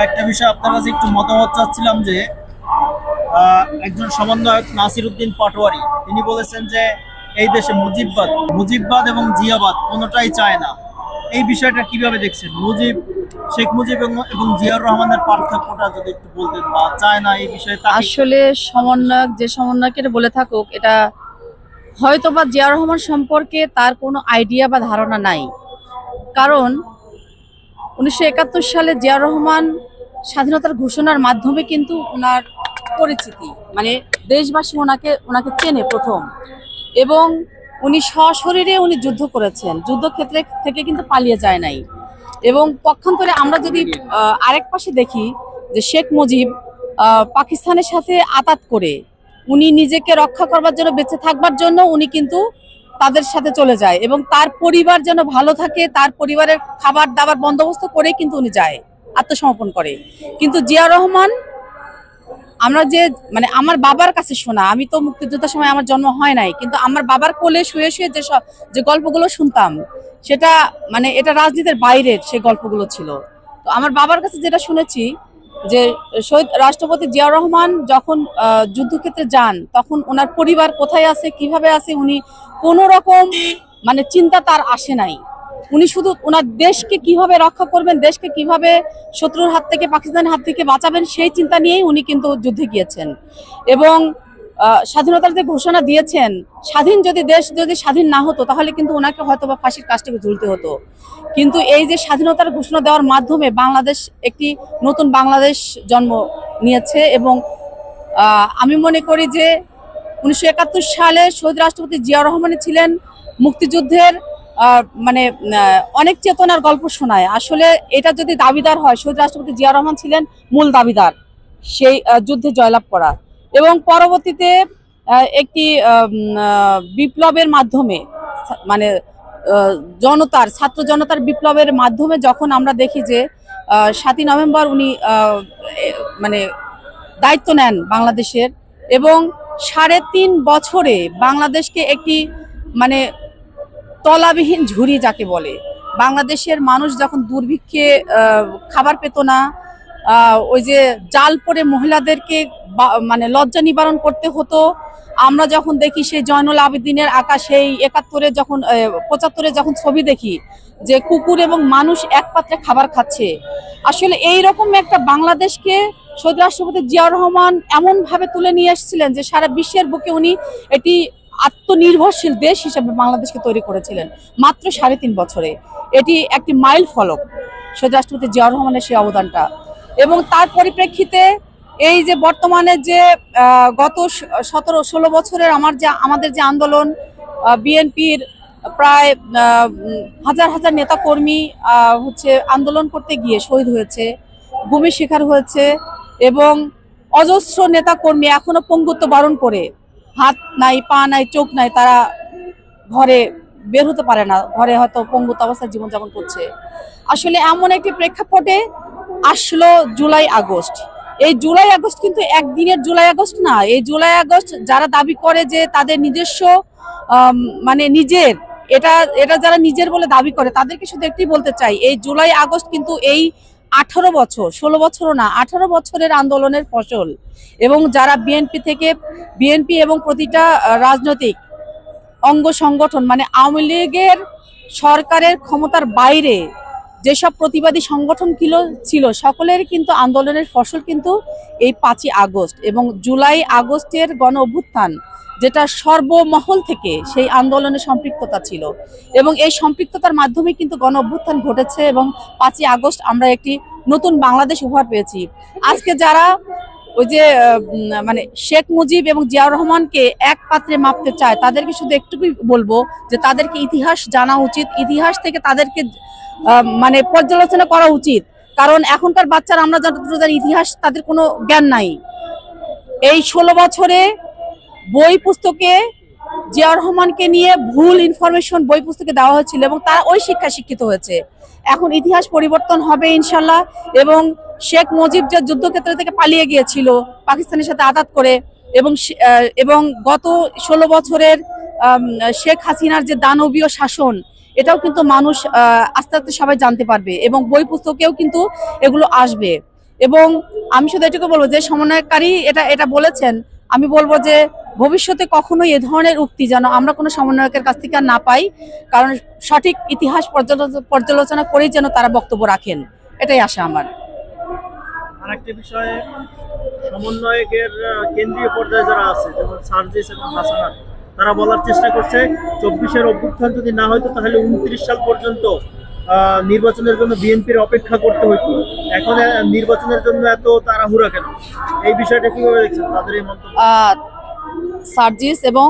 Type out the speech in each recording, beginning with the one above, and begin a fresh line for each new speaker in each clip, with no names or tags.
একটা বিষয় আপনার কাছে একটু মতামত চাচ্ছিলাম যে একজন সমন্বয়ক নাসির উদ্দিন পাটোয়ারি তিনি বলেছেন যে এই দেশে মুজিববাদ মুজিববাদ এবং জিয়াবাদ কোনোটাই চায় না। এই বিষয়টা কিভাবে দেখছেন? শেখ মুজিব এবং জিয়াউর রহমানের পার্থক্যটা যদি একটু বলতেন, বা চায় না এই বিষয়ে
আসলে সমন্বয়ক যে সমন্বয়কের বলে থাকুক, এটা হয়তো বা জিয়াউর রহমান সম্পর্কে তার কোনো আইডিয়া বা ধারণা নাই। কারণ 1971 সালে জিয়াউর রহমান স্বাধীনতার ঘোষণার মাধ্যমে কিন্তু ওনার পরিচিতি, মানে দেশবাসী ওনাকে চেনে প্রথম। এবং উনি সশরীরে যুদ্ধ করেছেন, যুদ্ধক্ষেত্রে থেকে কিন্তু পালিয়ে যায় নাই। এবং পক্ষান্তরে আমরা যদি আরেক পাশে দেখি যে শেখ মুজিব পাকিস্তানের সাথে আতাত করে উনি নিজেকে রক্ষা করবার জন্য, বেঁচে থাকবার জন্য উনি কিন্তু তাদের সাথে চলে যায় এবং তার পরিবার যেন ভালো থাকে, তার পরিবারের খাবার দাবার বন্দোবস্ত করে কিন্তু উনি যায়, আত্মসমর্পণ করে। কিন্তু জিয়া রহমান, আমরা যে মানে আমার বাবার কাছে শোনা, আমি তো মুক্তিযুদ্ধের সময় আমার জন্ম হয় নাই, কিন্তু আমার বাবার কোলে শুয়ে শুয়ে যে গল্পগুলো শুনতাম, সেটা মানে এটা রাজনীতির বাইরের সে গল্পগুলো ছিল। তো আমার বাবার কাছে যেটা শুনেছি যে শহীদ রাষ্ট্রপতি জিয়াউর রহমান যখন যুদ্ধক্ষেত্রে যান, তখন ওনার পরিবার কোথায় আছে, কিভাবে আছে, উনি কোনো রকম মানে চিন্তা তার আসে নাই। উনি শুধু ওনার দেশকে কিভাবে রক্ষা করবেন, দেশকে কিভাবে শত্রুর হাত থেকে, পাকিস্তানের হাত থেকে বাঁচাবেন, সেই চিন্তা নিয়েই উনি কিন্তু যুদ্ধে গিয়েছেন। এবং স্বাধীনতার যে ঘোষণা দিয়েছেন, দেশ যদি স্বাধীন না হতো তাহলে কিন্তু ওনাকে হয়তো বা ফাঁসির কাস্টে ঝুলতে হতো। কিন্তু এই যে স্বাধীনতার ঘোষণা দেওয়ার মাধ্যমে বাংলাদেশ একটি নতুন বাংলাদেশ জন্ম নিয়েছে। এবং আমি মনে করি যে 1971 সালে শহীদ রাষ্ট্রপতি জিয়াউর রহমান ছিলেন মুক্তিযুদ্ধের মানে অনেক চেতনার গল্প শোনায়। আসলে এটা যদি দাবিদার হয়, শহীদ রাষ্ট্রপতি জিয়াউর রহমান ছিলেন মূল দাবিদার সেই যুদ্ধে জয়লাভ করা। এবং পরবর্তীতে একটি বিপ্লবের মাধ্যমে, মানে ছাত্র জনতার বিপ্লবের মাধ্যমে যখন আমরা দেখি যে 7ই নভেম্বর উনি মানে দায়িত্ব নেন বাংলাদেশের, এবং 3.5 বছরে বাংলাদেশকে একটি মানে তলাবিহীন ঝুড়ি যাকে বলে, বাংলাদেশের মানুষ যখন দুর্ভিক্ষে খাবার পেত না, ওই যে জাল পরে মহিলাদেরকে মানে লজ্জা নিবারণ করতে হতো। আমরা যখন দেখি সেই জয়নুল আবেদিনের আঁকা সেই 71-এ যখন 75-এ যখন ছবি দেখি যে কুকুর এবং মানুষ এক পাত্রে খাবার খাচ্ছে, আসলে এই রকম একটা বাংলাদেশকে শহীদ রাষ্ট্রপতি জিয়াউর রহমান এমন ভাবে তুলে নিয়ে এসেছিলেন যে সারা বিশ্বের বুকে উনি এটি আত্মনির্ভরশীল দেশ হিসেবে বাংলাদেশকে তৈরি করেছিলেন মাত্র 3.5 বছরে। এটি একটি মাইল ফলক শহীদ রাষ্ট্রপতি জিয়াউর রহমানের সেই অবদানটা। এবং তার পরিপ্রেক্ষিতে এই যে বর্তমানে যে গত 17-16 বছরের আমাদের যে আন্দোলন, বিএনপির প্রায় হাজার হাজার নেতা কর্মী আন্দোলন করতে গিয়ে শহীদ হয়েছে, ভূমির শিকার হয়েছে, এবং অজস্র নেতা কর্মী এখনো পঙ্গুত্ব বরণ করে, হাত নাই, পা নাই, চোখ নাই, তারা ঘরে বের হতে পারে না, ঘরে হয়তো পঙ্গুত্ব অবস্থায় জীবনযাপন করছে। আসলে এমন একটি প্রেক্ষাপটে আসলো জুলাই আগস্ট। এই জুলাই আগস্ট কিন্তু একদিনের জুলাই আগস্ট না। এই জুলাই আগস্ট যারা দাবি করে যে তাদের নিজস্ব মানে নিজের, এটা যারা নিজের বলে দাবি করে, তাদেরকে শুধু একটি বলতে চাই, এই জুলাই আগস্ট কিন্তু এই 18 বছর, 16 বছরও না, 18 বছরের আন্দোলনের ফসল। এবং যারা বিএনপি এবং প্রতিটা রাজনৈতিক অঙ্গ সংগঠন, মানে আওয়ামী লীগের সরকারের ক্ষমতার বাইরে যেসব প্রতিবাদী সংগঠন ছিল, সকলের কিন্তু আন্দোলনের ফসল কিন্তু এই 5ই আগস্ট এবং জুলাই আগস্টের গণ অভ্যুত্থান, যেটা সর্বমহল থেকে সেই আন্দোলনে সম্পৃক্ততা ছিল। এবং এই সম্পৃক্ততার মাধ্যমে কিন্তু গণ অভ্যুত্থান ঘটেছে এবং 5ই আগস্ট আমরা একটি নতুন বাংলাদেশ উপহার পেয়েছি। আজকে যারা ওই যে মানে শেখ মুজিব এবং জিয়াউর রহমানকে এক পাত্রে মাপতে চায়, তাদেরকে শুধু একটুকুই বলবো যে তাদেরকে ইতিহাস জানা উচিত, ইতিহাস থেকে তাদেরকে মানে পর্যালোচনা করা উচিত। কারণ এখনকার বাচ্চারা, আমরা যতটুকু জানি, ইতিহাস তাদের কোনো জ্ঞান নাই। এই 16 বছরে বই পুস্তকে জিয়াউর রহমানকে নিয়ে ভুল ইনফরমেশন বই পুস্তকে দেওয়া হয়েছিল এবং তারা ওই শিক্ষায় শিক্ষিত হয়েছে। এখন ইতিহাস পরিবর্তন হবে ইনশাল্লাহ। এবং শেখ মুজিব যে যুদ্ধক্ষেত্র থেকে পালিয়ে গিয়েছিল পাকিস্তানের সাথে আঘাত করে, এবং গত 16 বছরের শেখ হাসিনার যে দানবীয় শাসন, এটাও কিন্তু মানুষ আস্তে আস্তে সবাই জানতে পারবে এবং বই পুস্তকেও কিন্তু এগুলো আসবে। এবং আমি শুধু এটুকু বলবো যে সমন্বয়কারী এটা বলেছেন, আমি বলবো যে ভবিষ্যতে কখনোই এ ধরনের উক্তি যেন আমরা কোনো সমন্বয়কের কাছ থেকে আর না পাই, কারণ সঠিক ইতিহাস পর্যালোচনা করেই যেন তারা বক্তব্য রাখেন, এটাই আশা আমার।
আরেকটা বিষয়ে সমন্বয়কের কেন্দ্রীয় পর্যায়ে যারা আছে যেমন সার্জিস এবং হাসানাত, তারা বলার চেষ্টা করছে 24-এর অভ্যুত্থান যদি না হয়তো তাহলে 29 সাল পর্যন্ত নির্বাচনের জন্য বিএনপির অপেক্ষা করতে হইতো। এখন নির্বাচনের জন্য এত তাড়াহুড়া কেন? এই বিষয়টা কিভাবে দেখছেন তাদের এই মন্তব্য?
সার্জিস এবং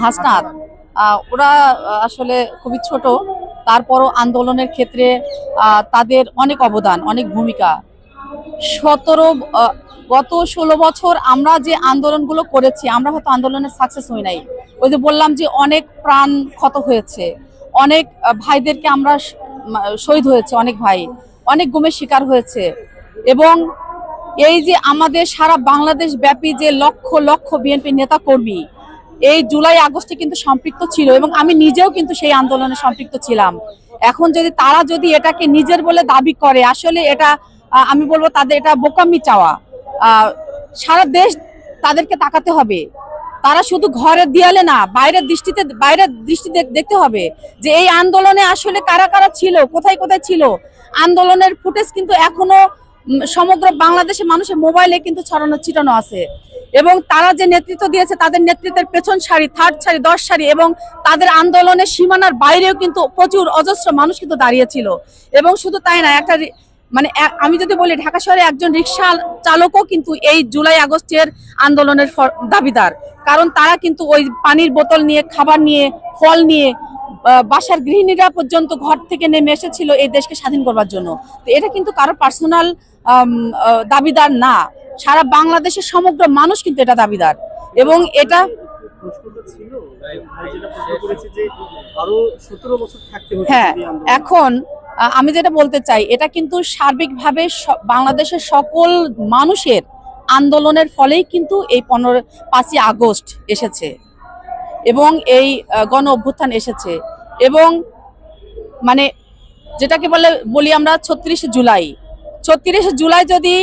হাসনাত ওরা আসলে খুবই ছোট, তারপরও আন্দোলনের ক্ষেত্রে তাদের অনেক অবদান, অনেক ভূমিকা। গত 16 বছর আমরা যে আন্দোলনগুলো করেছি, আমরা হয়তো আন্দোলনে সাকসেস হই নাই। ওই যে বললাম যে অনেক প্রাণ ক্ষত হয়েছে, অনেক ভাইদেরকে আমরা শহীদ হয়েছে, অনেক ভাই অনেক গুমের শিকার হয়েছে। এবং এই যে আমাদের সারা বাংলাদেশ ব্যাপী যে লক্ষ লক্ষ বিএনপি নেতা কর্মী এই জুলাই আগস্টে কিন্তু সম্পৃক্ত ছিল এবং আমি নিজেও কিন্তু সেই আন্দোলনে সম্পৃক্ত ছিলাম। এখন যদি তারা এটাকে নিজের বলে দাবি করে, আসলে এটা আমি বলবো তাদের এটা বোকামি চাওয়া। সারা দেশ তাদেরকে তাকাতে হবে, তারা শুধু ঘরের দেয়ালে না, বাইরের দৃষ্টি দেখতে হবে যে এই আন্দোলনে আসলে কারা কারা ছিল, কোথায় কোথায় ছিল। আন্দোলনের ফুটেজ কিন্তু এখনো সমগ্র বাংলাদেশের মানুষের মোবাইলে কিন্তু ছড়ানো ছিটানো আছে। এবং তারা যে নেতৃত্ব দিয়েছে, তাদের নেতৃত্বের পেছন সারি, থার্ড সারি, 10 সারি এবং তাদের আন্দোলনের সীমানার বাইরেও কিন্তু প্রচুর অজস্র মানুষ কিন্তু দাঁড়িয়েছিল। এবং শুধু তাই না, আমি যদি বলি ঢাকা শহরে একজন রিক্সা চালকও কিন্তু এই জুলাই আগস্টের আন্দোলনের দাবিদার, কারণ তারা কিন্তু ওই পানির বোতল নিয়ে, খাবার নিয়ে, ফল নিয়ে বাসার গৃহিণীরা পর্যন্ত ঘর থেকে নেমে এসেছিল এই দেশকে স্বাধীন করবার জন্য। তো এটা কিন্তু কারো পার্সোনাল দাবিদার না, সারা বাংলাদেশের সমগ্র মানুষ কিন্তু এটা দাবিদার। এবং এটা হ্যাঁ, এখন আমি যেটা বলতে চাই, এটা কিন্তু সার্বিকভাবে বাংলাদেশের সকল মানুষের আন্দোলনের ফলেই কিন্তু এই 5ই আগস্ট এসেছে এবং এই গণ অভ্যুত্থান এসেছে। এবং যেটাকে বলি আমরা 36 জুলাই যদি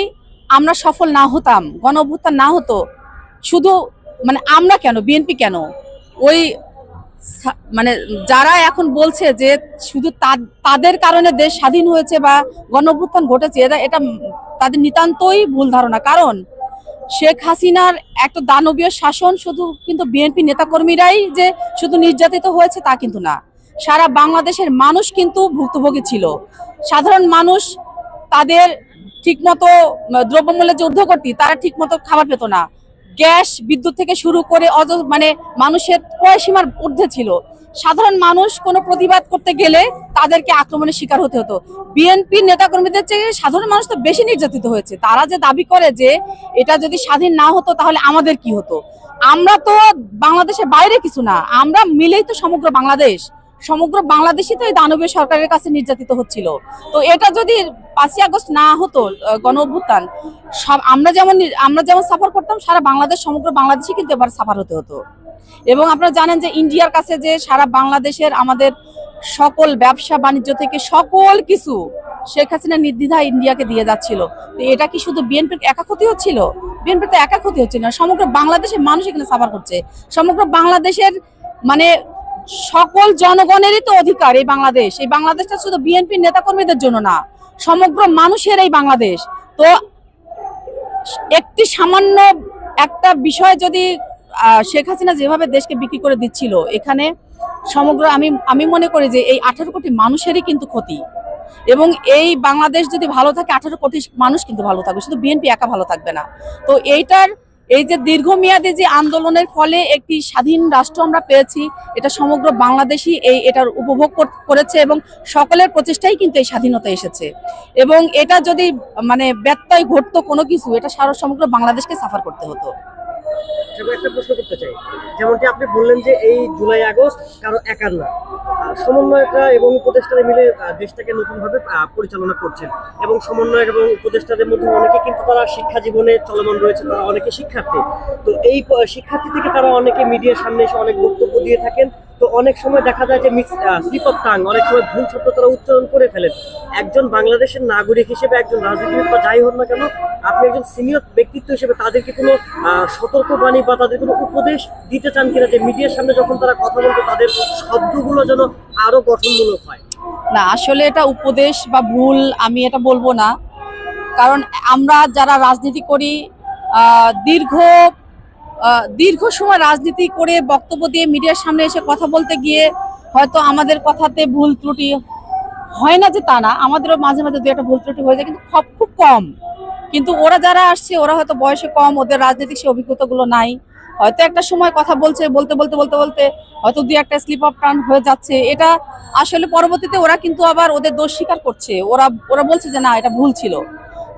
আমরা সফল না হতাম, গণ অভ্যুত্থান না হতো, শুধু আমরা কেন, বিএনপি কেন, ওই যারা এখন বলছে যে শুধু তাদের কারণে দেশ স্বাধীন হয়েছে বা গণ অভ্যুত্থান ঘটেছে, এটা তাদের নিতান্তই ভুল ধারণা। কারণ শেখ হাসিনার একটা দানবীয় শাসন শুধু কিন্তু বিএনপি নেতাকর্মীরাই যে শুধু নির্যাতিত হয়েছে তা কিন্তু না, সারা বাংলাদেশের মানুষ কিন্তু ভুক্তভোগী ছিল। সাধারণ মানুষ তাদের ঠিকমতো দ্রব্যমূল্যের যে ঊর্ধ্বগতি, তারা ঠিকমতো খাবার পেত না। গ্যাস, বিদ্যুৎ থেকে শুরু করে মানুষের ক্রয় সীমার ঊর্ধ্বে ছিল। সাধারণ মানুষ কোনো প্রতিবাদ করতে গেলে তাদেরকে আক্রমণের শিকার হতে হতো। বিএনপির নেতাকর্মীদের চেয়ে সাধারণ মানুষ তো বেশি নির্যাতিত হয়েছে। তারা যে দাবি করে যে এটা যদি স্বাধীন না হতো তাহলে আমাদের কি হতো, আমরা তো বাংলাদেশের বাইরে কিছু না, আমরা মিলেই তো সমগ্র বাংলাদেশই তো এই দানবীয় সরকারের কাছে নির্যাতিত হচ্ছিল। তো এটা যদি 5ই আগস্ট না হতো, গণ অভ্যুত্থান, আমরা যেমন সাফার করতাম, সারা বাংলাদেশ, সমগ্র বাংলাদেশই কিন্তু এবার সাফার হতে হতো। এবং আপনারা জানেন যে ইন্ডিয়ার কাছে যে সারা বাংলাদেশের আমাদের সকল ব্যবসা বাণিজ্য থেকে সকল কিছু শেখ হাসিনা নির্দ্বিধায় ইন্ডিয়াকে দিয়ে যাচ্ছিল। তো এটা কি শুধু বিএনপির একা ক্ষতি হচ্ছিল? বিএনপির তো একা ক্ষতি হচ্ছে না, সমগ্র বাংলাদেশের মানুষ এখানে সাফার করছে। সমগ্র বাংলাদেশের সকল জনগণেরই তো অধিকার। এই বাংলাদেশটা শুধু বিএনপির নেতাকর্মীদের জন্য না, সমগ্র মানুষের এই বাংলাদেশ। তো একটি সামান্য একটা বিষয় যদি শেখ হাসিনা যেভাবে দেশকে বিক্রি করে দিচ্ছিল, এখানে সমগ্র আমি মনে করি যে এই 18 কোটি মানুষেরই কিন্তু ক্ষতি। এবং এই বাংলাদেশ যদি ভালো থাকে, 18 কোটি মানুষ কিন্তু ভালো থাকবে, শুধু বিএনপি একা ভালো থাকবে না। তো এই যে দীর্ঘমেয়াদী যে আন্দোলনের ফলে একটি স্বাধীন রাষ্ট্র আমরা পেয়েছি, এটা সমগ্র বাংলাদেশই এটার উপভোগ করেছে এবং সকলের প্রচেষ্টাই কিন্তু এই স্বাধীনতা এসেছে। এবং এটা যদি ব্যত্যয় ঘটতো কোনো কিছু, এটা সমগ্র বাংলাদেশকে সাফার করতে হতো।
একটা প্রশ্ন করতে চাই, যেমনটি আপনি বললেন যে এই জুলাই আগস্ট কারো একার না, সমন্বয়করা এবং উপদেষ্টারা মিলে দেশটাকে নতুনভাবে পরিচালনা করছেন। এবং সমন্বয়ক এবং উপদেষ্টাদের মধ্যে অনেকে কিন্তু তারা শিক্ষা জীবনে চলমান রয়েছে, তারা অনেকে শিক্ষার্থী। তো এই শিক্ষার্থী থেকে তারা অনেকে মিডিয়ার সামনে এসে অনেক বক্তব্য দিয়ে থাকেন। তো তো অনেক সময় দেখা যায় যে স্লিপ অফ টাং, অনেক সময় ভুল শব্দ তারা উচ্চারণ করে ফেলেন। একজন বাংলাদেশের নাগরিক হিসেবে, একজন রাজনীতিবিদ বা যাই হোক না কেন, আপনি একজন সিনিয়র ব্যক্তিত্ব হিসেবে তাদেরকে কোনো সতর্কবাণী বা তাদের কোনো উপদেশ দিতে চান কিনা, যে মিডিয়ার সামনে যখন তারা কথা বলবে তাদের শব্দগুলো যেন আরো গঠনমূলক হয়?
না, আসলে এটা উপদেশ বা ভুল আমি এটা বলবো না। কারণ আমরা যারা রাজনীতি করি, দীর্ঘ সময় রাজনীতি করে বক্তব্য দিয়ে মিডিয়ার সামনে এসে কথা বলতে গিয়ে হয়তো আমাদের কথাতে ভুল ত্রুটি হয় না, যে তা না, আমাদেরও মাঝে মাঝে দু একটা ভুল ত্রুটি হয়ে যায়, কিন্তু খুব কম। কিন্তু ওরা যারা আসছে, ওরা হয়তো বয়সে কম, ওদের রাজনৈতিক সে অভিজ্ঞতাগুলো নাই, হয়তো একটা সময় কথা বলছে, বলতে বলতে বলতে বলতে হয়তো দুই একটা স্লিপ অফ টার্ন হয়ে যাচ্ছে। এটা আসলে পরবর্তীতে ওরা কিন্তু আবার ওদের দোষ স্বীকার করছে, ওরা বলছে যে না, এটা ভুল ছিল।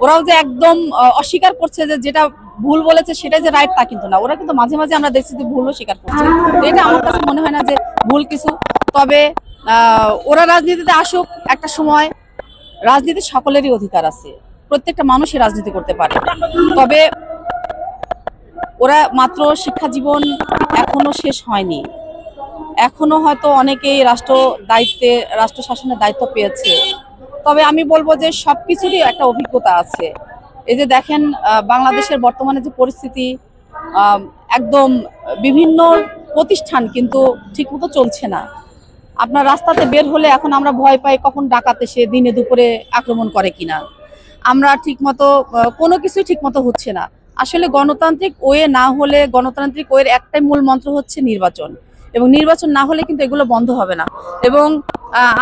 ওরাও যে একদম অস্বীকার করছে যে যেটা ভুল বলেছে সেটাই যে রাইট, তা কিন্তু না। ওরা কিন্তু মাঝে মাঝে আমরা দেখছি যে ভুলও স্বীকার করছে। এটা আমার কাছে মনে হয় না যে ভুল কিছু। তবে ওরা রাজনীতিতে আসুক একটা সময়, রাজনীতি সকলেরই অধিকার আছে, প্রত্যেকটা মানুষই রাজনীতি করতে পারে। তবে ওরা মাত্র শিক্ষা জীবন এখনো শেষ হয়নি, এখনো হয়তো অনেকেই রাষ্ট্র শাসনের দায়িত্ব পেয়েছে। তবে আমি বলবো যে সবকিছুরই একটা অভিজ্ঞতা আছে। এই যে দেখেন, বাংলাদেশের বর্তমানে যে পরিস্থিতি, একদম বিভিন্ন প্রতিষ্ঠান কিন্তু ঠিকমতো চলছে না। আপনার রাস্তাতে বের হলে এখন আমরা ভয় পাই কখন ডাকাত এসে দিনে দুপুরে আক্রমণ করে কিনা। আমরা ঠিকমতো কোনো কিছুই ঠিকমতো হচ্ছে না। আসলে গণতান্ত্রিক ওয়ে না হলে, গণতান্ত্রিক ওয়ের একটাই মূল মন্ত্র হচ্ছে নির্বাচন, এবং নির্বাচন না হলে কিন্তু এগুলো বন্ধ হবে না। এবং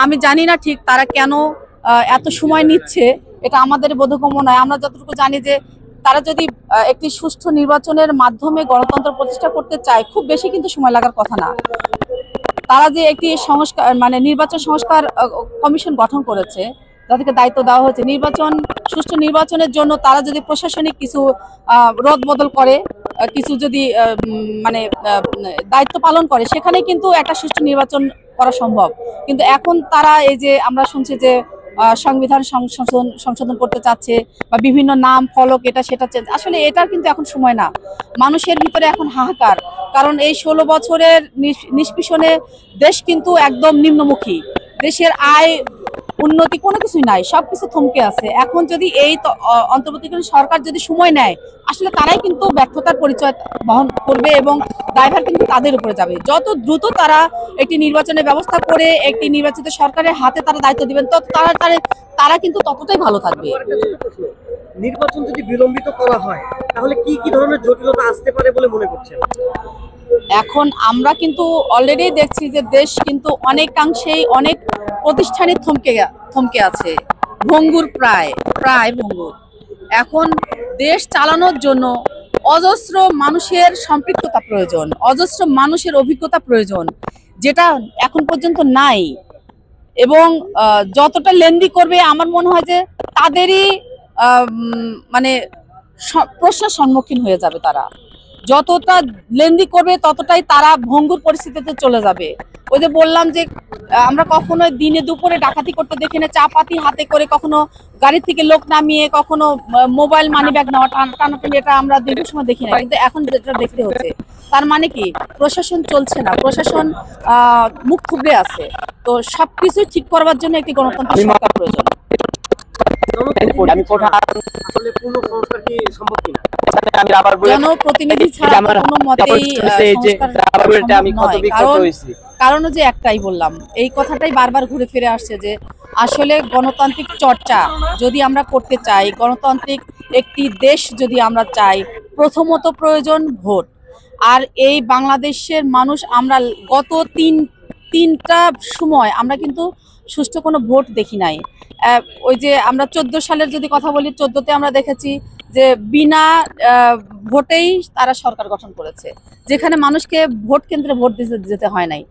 আমি জানি না ঠিক তারা কেন এত সময় নিচ্ছে, এটা আমাদের বোধগম্য নয়। আমরা যতটুকু জানি যে তারা যদি একটি সুষ্ঠু নির্বাচনের মাধ্যমে গণতন্ত্র প্রতিষ্ঠা করতে চায়, খুব বেশি কিন্তু সময় লাগার কথা না। তারা যে একটি সংস্কার, মানে নির্বাচন সংস্কার কমিশন গঠন করেছে, তাদেরকে দায়িত্ব দেওয়া হয়েছে সুষ্ঠু নির্বাচনের জন্য, তারা যদি প্রশাসনিক কিছু রদ বদল করে, কিছু যদি মানে দায়িত্ব পালন করে, সেখানে কিন্তু একটা সুষ্ঠু নির্বাচন করা সম্ভব। কিন্তু এখন তারা এই যে আমরা শুনছি যে সংবিধান সংশোধন করতে চাচ্ছে, বা বিভিন্ন নাম ফলক এটা সেটা, আসলে এটার কিন্তু এখন সময় না। মানুষের ভিতরে এখন হাহাকার, কারণ এই 16 বছরের নিষ্পেষণে দেশ কিন্তু একদম নিম্নমুখী। দেশের আয় উন্নতি কোনো কিছুই নাই, সবকিছু থমকে আছে। এখন যদি এই অন্তর্বর্তীকালীন সরকার যদি সময় নেয়, আসলে তারাই কিন্তু ব্যর্থতার পরিচয় বহন করবে, এবং দায়ভার কিন্তু তাদের উপরে যাবে। যত দ্রুত তারা একটি নির্বাচনের ব্যবস্থা করে একটি নির্বাচিত সরকারের হাতে তারা দায়িত্ব দিবেন, তত তারা কিন্তু ততটাই ভালো থাকবে।
নির্বাচন যদি বিলম্বিত করা হয়, তাহলে কি কি ধরনের জটিলতা আসতে পারে বলে মনে করছেন?
এখন আমরা কিন্তু অলরেডি দেখছি যে দেশ কিন্তু অনেকাংশেই, অনেক প্রতিষ্ঠানই থমকে আছে, ভঙ্গুর, প্রায় ভঙ্গুর। এখন দেশ চালানোর জন্য অজস্র মানুষের সম্পৃক্ততা প্রয়োজন, অজস্র মানুষের অভিজ্ঞতা প্রয়োজন, যেটা এখন পর্যন্ত নাই। এবং যতটা লেন্দি করবে, আমার মনে হয় যে তাদেরই মানে প্রশ্নের সম্মুখীন হয়ে যাবে। তারা যতটা লেন্দি করবে, ততটাই তারা ভঙ্গুর পরিস্থিতিতে চলে যাবে। ওই যে বললাম যে আমরা কখনো দিনে দুপুরে ডাকাতি করতে দেখি না, চাপাতি হাতে করে, কখনো গাড়ি থেকে লোক নামিয়ে, কখনো মোবাইল মানি ব্যাগ নেওয়া, টানাটানি, এটা আমরা দীর্ঘ সময় দেখি না। কিন্তু এখন যেটা দেখতে হচ্ছে, তার মানে কি, প্রশাসন চলছে না, প্রশাসন মুখ থুবড়ে আছে। তো সবকিছু ঠিক করবার জন্য একটি গণতান্ত্রিক সরকার প্রয়োজন। জনপ্রতিনিধি ছাড়া কোনো মতেই কারণ যে একটাই বললাম, এই কথাটাই বারবার ঘুরে ফিরে আসছে যে আসলে গণতান্ত্রিক চর্চা যদি আমরা করতে চাই, গণতান্ত্রিক একটি দেশ যদি আমরা চাই, প্রথমত প্রয়োজন ভোট। আর এই বাংলাদেশের মানুষ, আমরা গত তিনটা সময় আমরা কিন্তু সুষ্ঠু কোনো ভোট দেখি নাই। ওই যে আমরা 14 সালের যদি কথা বলি, 14তে আমরা দেখেছি যে বিনা ভোটেই তারা সরকার গঠন করেছে, যেখানে মানুষকে ভোট কেন্দ্রে ভোট দিতে যেতে হয় নাই।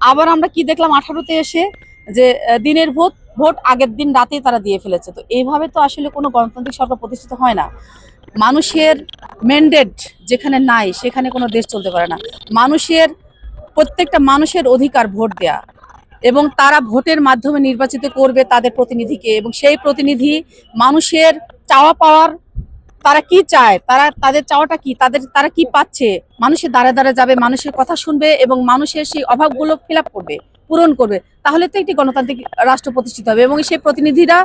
আবার আমরা কি দেখলাম 18তে এসে, যে দিনের ভোট আগের দিন রাতেই তারা দিয়ে ফেলেছে। তো এইভাবে তো আসলে কোনো গণতান্ত্রিক সরকার প্রতিষ্ঠিত হয় না। মানুষের ম্যান্ডেট যেখানে নাই, সেখানে কোনো দেশ চলতে পারে না। প্রত্যেকটা মানুষের অধিকার ভোট দেয়া, এবং তারা ভোটের মাধ্যমে নির্বাচিত করবে তাদের প্রতিনিধিকে, এবং সেই প্রতিনিধি মানুষের চাওয়া পাওয়ার তারা কি চায়, তাদের চাওয়াটা কি, তারা কি পাচ্ছে, মানুষের দ্বারে দ্বারে যাবে, মানুষের কথা শুনবে এবং মানুষের সেই অভাবগুলো ফিল আপ করবে, পূরণ করবে, তাহলে তো একটি গণতান্ত্রিক রাষ্ট্র প্রতিষ্ঠিত হবে। এবং সেই প্রতিনিধিরা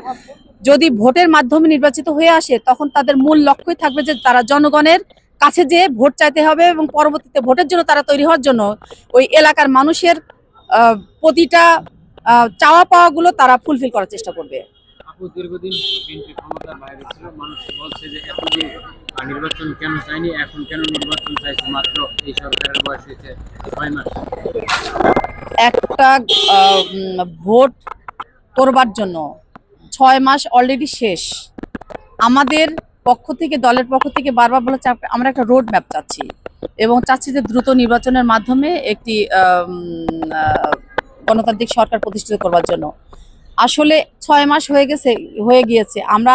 যদি ভোটের মাধ্যমে নির্বাচিত হয়ে আসে, তখন তাদের মূল লক্ষ্যই থাকবে যে তারা জনগণের কাছে যে ভোট চাইতে হবে এবং পরবর্তীতে ভোটের জন্য তারা তৈরি হওয়ার জন্য ওই এলাকার মানুষের প্রতিটা চাওয়া পাওয়া গুলো তারা ফুলফিল করার চেষ্টা করবে।
আপু, দীর্ঘদিন বিএনপি ক্ষমতার বাইরে ছিল, মানুষ বলছে যে এতদিন নির্বাচন কেন চায়নি, এখন কেন নির্বাচন চাইছে, মাত্র এই সরকারের বয়স হয়েছে 6 মাস।
একটা ভোট করবার জন্য 6 মাস অলরেডি শেষ। আমাদের পক্ষ থেকে, দলের পক্ষ থেকে বারবার বলেছে আমরা একটা রোড ম্যাপ চাচ্ছি এবং চাচ্ছি যে দ্রুত নির্বাচনের মাধ্যমে একটি গণতান্ত্রিক সরকার প্রতিষ্ঠিত করবার জন্য। আসলে 6 মাস হয়ে গিয়েছে। আমরা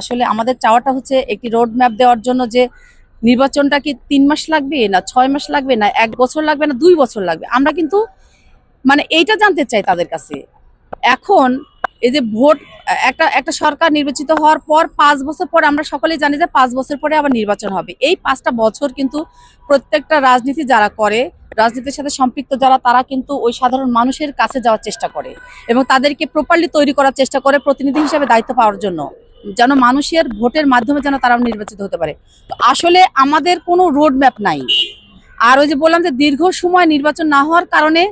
আসলে আমাদের চাওয়াটা হচ্ছে একটি রোড ম্যাপ দেওয়ার জন্য, যে নির্বাচনটা কি 3 মাস লাগবে, না 6 মাস লাগবে, না 1 বছর লাগবে, না 2 বছর লাগবে। আমরা কিন্তু মানে এইটা জানতে চাই তাদের কাছে। এখন এই যে ভোট, একটা সরকার নির্বাচিত হওয়ার পর 5 বছর পরে আমরা সকলেই জানি যে 5 বছর পরে আবার নির্বাচন হবে। এই 5টা বছর কিন্তু প্রত্যেকটা রাজনীতি যারা করে, রাজনীতির সাথে সম্পৃক্ত যারা, তারা কিন্তু ওই সাধারণ মানুষের কাছে যাওয়ার চেষ্টা করে এবং তাদেরকে প্রপারলি তৈরি করার চেষ্টা করে প্রতিনিধি হিসেবে দায়িত্ব পাওয়ার জন্য, যেন মানুষের ভোটের মাধ্যমে যেন তারা নির্বাচিত হতে পারে। তো আসলে আমাদের কোনো রোড ম্যাপ নাই। আর ওই যে বললাম যে দীর্ঘ সময় নির্বাচন না হওয়ার কারণে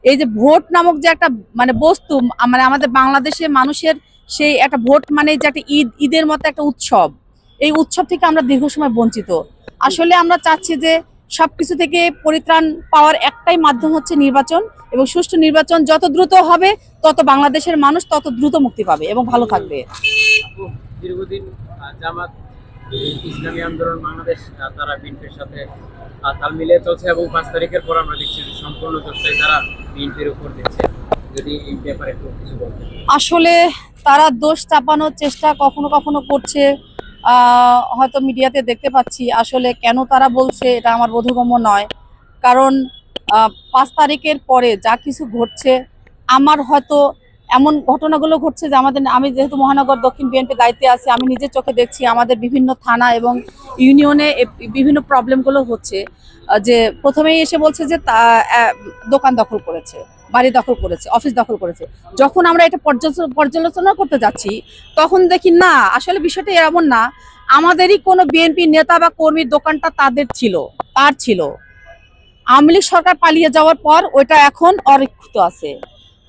এই যে ভোট নামক যে একটা মানে বস্তু, মানে আমাদের বাংলাদেশে মানুষের সেই একটা ভোট মানে যে একটা ঈদের মতো একটা উৎসব, এই উৎসব থেকে আমরা দীর্ঘ সময় বঞ্চিত। আসলে আমরা চাচ্ছি যে সবকিছু থেকে পরিত্রাণ পাওয়ার একটাই মাধ্যম হচ্ছে নির্বাচন, এবং সুষ্ঠু নির্বাচন যত দ্রুত হবে তত বাংলাদেশের মানুষ তত দ্রুত মুক্তি পাবে এবং ভালো থাকবে।
আপু, দীর্ঘদিন জামাত ইসলামী আন্দোলন বাংলাদেশ তারা বিএনপির সাথে তাল মিলিয়ে চলছে এবং 5 তারিখের পর আমরা দেখছি যে সম্পূর্ণ দোষটাই তারা বিএনপির উপর দিচ্ছে। যদি এই ব্যাপারে একটু কিছু বলতেন।
আসলে তারা দোষ চাপানোর চেষ্টা কখনো কখনো করছে, হয়তো মিডিয়াতে দেখতে পাচ্ছি। আসলে কেন তারা বলছে এটা আমার বোধগম্য নয়, কারণ 5 তারিখের পরে যা কিছু ঘটছে, আমার হয়তো এমন ঘটনাগুলো ঘটছে যে আমি যেহেতু মহানগর দক্ষিণ বিএনপি দায়িত্বে আছি, আমি নিজের চোখে দেখছি আমাদের বিভিন্ন থানা এবং ইউনিয়নে বিভিন্ন প্রবলেমগুলো হচ্ছে। যে প্রথমেই এসে বলছে যে দোকান দখল করেছে, বাড়ি দখল করেছে, অফিস দখল করেছে। যখন আমরা এটা পর্যালোচনা করতে যাচ্ছি, তখন দেখি না, আসলে বিষয়টা এমন না। আমাদেরই কোনো বিএনপি নেতা বা কর্মীর দোকানটা তার ছিল। আওয়ামী লীগ সরকার পালিয়ে যাওয়ার পর ওইটা এখন অরক্ষিত আছে।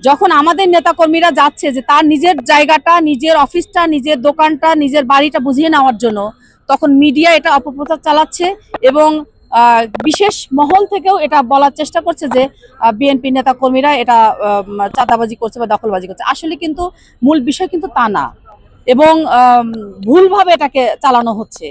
যখন আমাদের নেতা কর্মীরা যাচ্ছে যে তার নিজের জায়গাটা, নিজের অফিসটা, নিজের দোকানটা, নিজের বাড়িটা বুঝিয়ে নেওয়ার জন্য, তখন মিডিয়া এটা অপপ্রচার চালাচ্ছে এবং বিশেষ মহল থেকেও এটা বলার চেষ্টা করছে যে বিএনপি নেতা কর্মীরা এটা চাঁদাবাজি করছে বা দখলবাজি করছে। আসলে কিন্তু মূল বিষয় কিন্তু তা না, এবং ভুলভাবে এটাকে চালানো হচ্ছে।